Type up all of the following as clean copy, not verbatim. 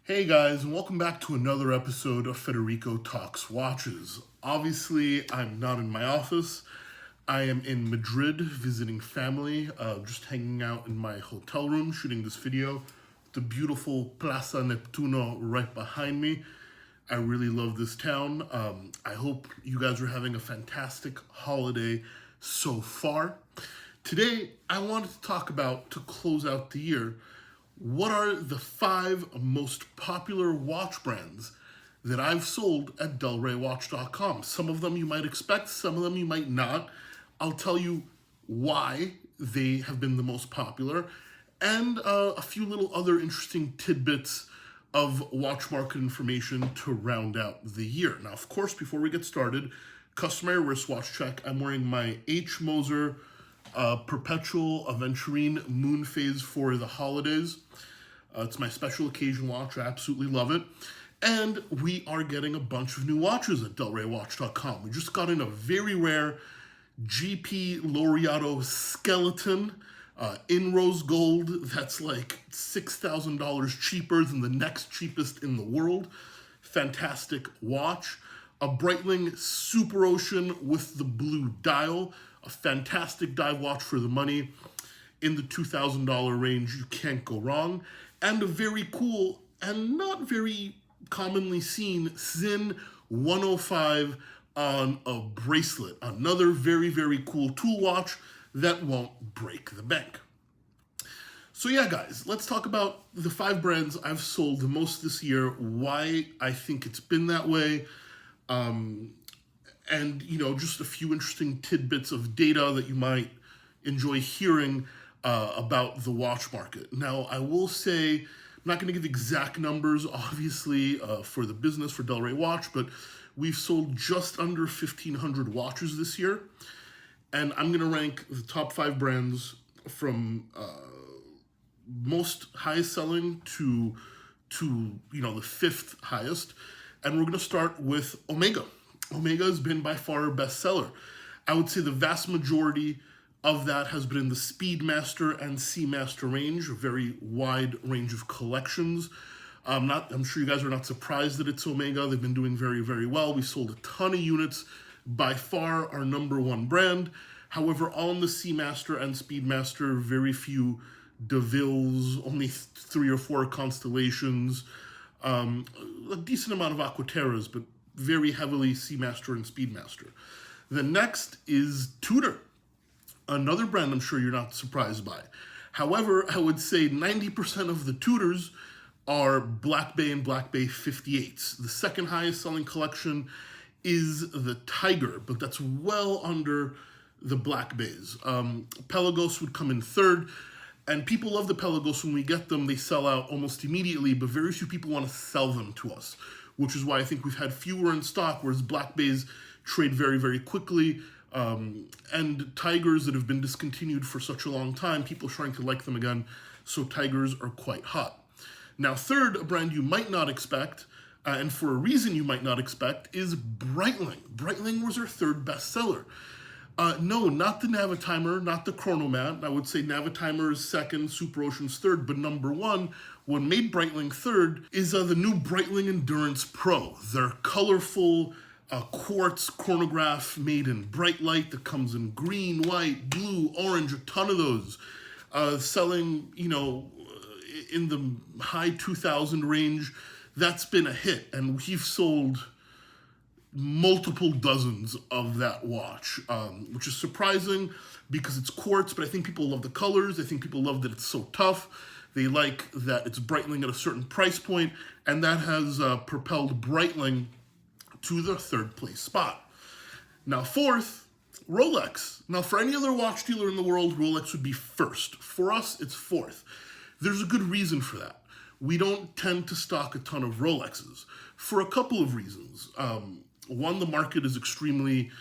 Hey guys, and welcome back to another episode of Federico Talks Watches. Obviously, I'm not in my office. I am in Madrid visiting family, just hanging out in my hotel room shooting this video. The beautiful Plaza Neptuno right behind me. I really love this town. I hope you guys are having a fantastic holiday so far. Today, I wanted to talk about, to close out the year, what are the 5 most popular watch brands that I've sold at DelrayWatch.com. Some of them you might expect, some of them you might not. I'll tell you why they have been the most popular, and a few little other interesting tidbits of watch market information to round out the year. Now, of course, before we get started, customary wristwatch check. I'm wearing my H. Moser Perpetual Aventurine Moon Phase for the holidays. It's my special occasion watch. I absolutely love it. And we are getting a bunch of new watches at DelrayWatch.com. We just got in a very rare GP Laureato Skeleton in rose gold. That's like $6,000 cheaper than the next cheapest in the world. Fantastic watch. A Breitling Super Ocean with the blue dial. A fantastic dive watch for the money. In the $2,000 range, you can't go wrong. And a very cool and not very commonly seen Zin 105 on a bracelet. Another very, very cool tool watch that won't break the bank. So yeah, guys, let's talk about the 5 brands I've sold the most this year, why I think it's been that way, and, just a few interesting tidbits of data that you might enjoy hearing about the watch market. Now, I will say, I'm not going to give exact numbers, obviously, for the business, for Delray Watch, but we've sold just under 1,500 watches this year. And I'm going to rank the top 5 brands from most highest selling to the 5th highest. And we're going to start with Omega. Omega has been by far our bestseller. I would say the vast majority of that has been in the Speedmaster and Seamaster range, a very wide range of collections. I'm sure you guys are not surprised that it's Omega. They've been doing very, very well. We sold a ton of units, by far our number 1 brand. However, on the Seamaster and Speedmaster, very few DeVilles, only 3 or 4 Constellations, a decent amount of Aquaterras, but very heavily Seamaster and Speedmaster. The next is Tudor, another brand I'm sure you're not surprised by. However, I would say 90% of the Tudors are Black Bay and Black Bay 58s. The second highest selling collection is the Tiger, but that's well under the Black Bays. Pelagos would come in 3rd, and people love the Pelagos. When we get them, they sell out almost immediately, but very few people want to sell them to us, which is why I think we've had fewer in stock, whereas Black Bays trade very, very quickly. And Tigers that have been discontinued for such a long time, people are starting to like them again, so Tigers are quite hot. Now, 3rd, a brand you might not expect, and for a reason you might not expect, is Breitling. Breitling was our 3rd bestseller. No, not the Navitimer, not the Chronomat. I would say Navitimer is 2nd, Super Ocean's 3rd, but number 1, what made Breitling 3rd is the new Breitling Endurance Pro. Their colorful quartz chronograph made in bright light that comes in green, white, blue, orange, a ton of those. Selling, in the high 2,000 range. That's been a hit, and we've sold multiple dozens of that watch, which is surprising because it's quartz, but I think people love the colors. I think people love that it's so tough. They like that it's Breitling at a certain price point, and that has propelled Breitling to the 3rd place spot. Now, 4th, Rolex. Now, for any other watch dealer in the world, Rolex would be 1st. For us, it's 4th. There's a good reason for that. We don't tend to stock a ton of Rolexes for a couple of reasons. One, the market is extremely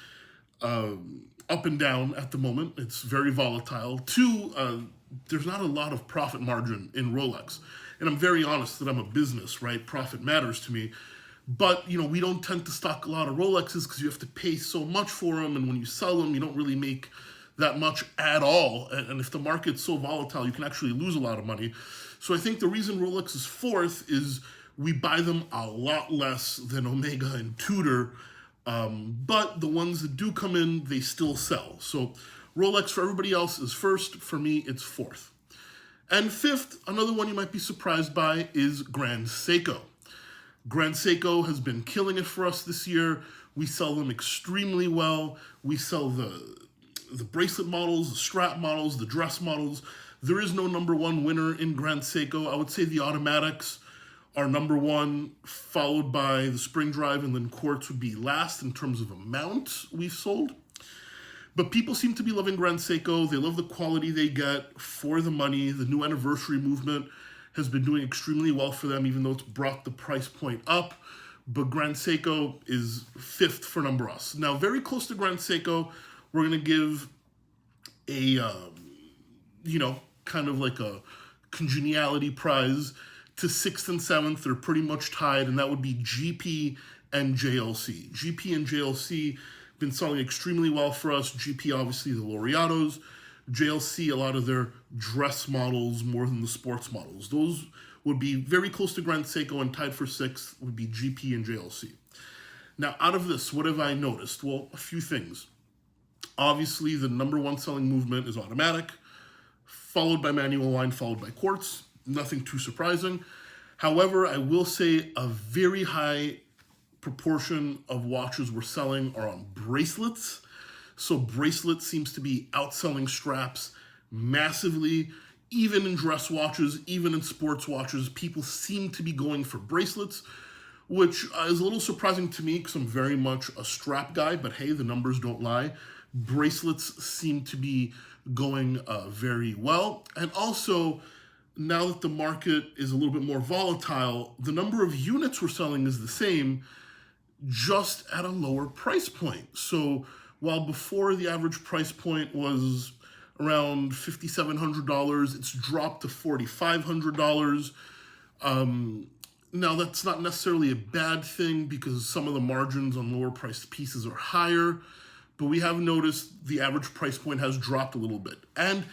up and down at the moment. It's very volatile. 2, there's not a lot of profit margin in Rolex. And I'm very honest that I'm a business, right? Profit matters to me. But, we don't tend to stock a lot of Rolexes because you have to pay so much for them. And when you sell them, you don't really make that much at all. And if the market's so volatile, you can actually lose a lot of money. So I think the reason Rolex is 4th is We buy them a lot less than Omega and Tudor, but the ones that do come in, they still sell. So Rolex for everybody else is first. For me, it's fourth. And fifth, another one you might be surprised by is Grand Seiko. Grand Seiko has been killing it for us this year. We sell them extremely well. We sell the bracelet models, the strap models, the dress models. There is no number one winner in Grand Seiko. I would say the automatics are number one, followed by the spring drive, and then quartz would be last in terms of amount we've sold. But people seem to be loving Grand Seiko. They love the quality they get for the money. The new anniversary movement has been doing extremely well for them, even though it's brought the price point up. But Grand Seiko is fifth for number us. Now, very close to Grand Seiko, we're going to give a, kind of like a congeniality prize to sixth and seventh. They're pretty much tied, and that would be GP and JLC. GP and JLC been selling extremely well for us. GP, obviously, the Laureatos. JLC, a lot of their dress models more than the sports models. Those would be very close to Grand Seiko, and tied for sixth would be GP and JLC. Now, out of this, what have I noticed? Well, a few things. Obviously, the number one selling movement is automatic, followed by manual line, followed by quartz. Nothing too surprising. However, I will say a very high proportion of watches we're selling are on bracelets. So bracelet seems to be outselling straps massively. Even in dress watches, even in sports watches, people seem to be going for bracelets, which is a little surprising to me because I'm very much a strap guy, but hey, the numbers don't lie. Bracelets seem to be going very well. And also, now that the market is a little bit more volatile, the number of units we're selling is the same, just at a lower price point. So while before the average price point was around $5,700, it's dropped to $4,500. Now, that's not necessarily a bad thing because some of the margins on lower priced pieces are higher, but we have noticed the average price point has dropped a little bit. And,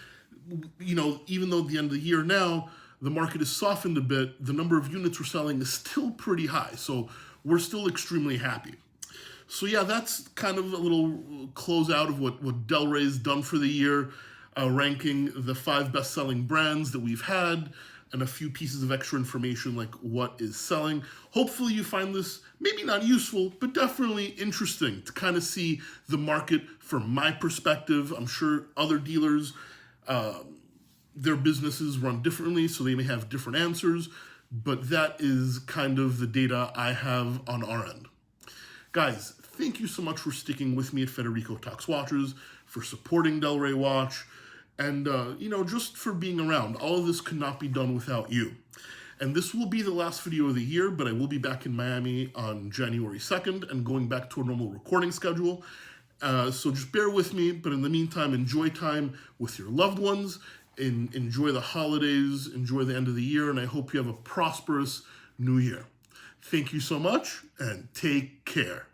even though at the end of the year now, the market has softened a bit, the number of units we're selling is still pretty high. So we're still extremely happy. So yeah, that's kind of a little closeout of what Delray's done for the year, ranking the 5 best-selling brands that we've had, and a few pieces of extra information like what is selling. Hopefully you find this maybe not useful, but definitely interesting to kind of see the market from my perspective. I'm sure other dealers, their businesses run differently, so they may have different answers, but that is kind of the data I have on our end. Guys, thank you so much for sticking with me at Federico Talks Watches, for supporting Delray Watch, and, just for being around. All of this could not be done without you. And this will be the last video of the year, but I will be back in Miami on January 2nd and going back to a normal recording schedule. So just bear with me, but in the meantime, enjoy time with your loved ones, enjoy the holidays, enjoy the end of the year, and I hope you have a prosperous new year. Thank you so much, and take care.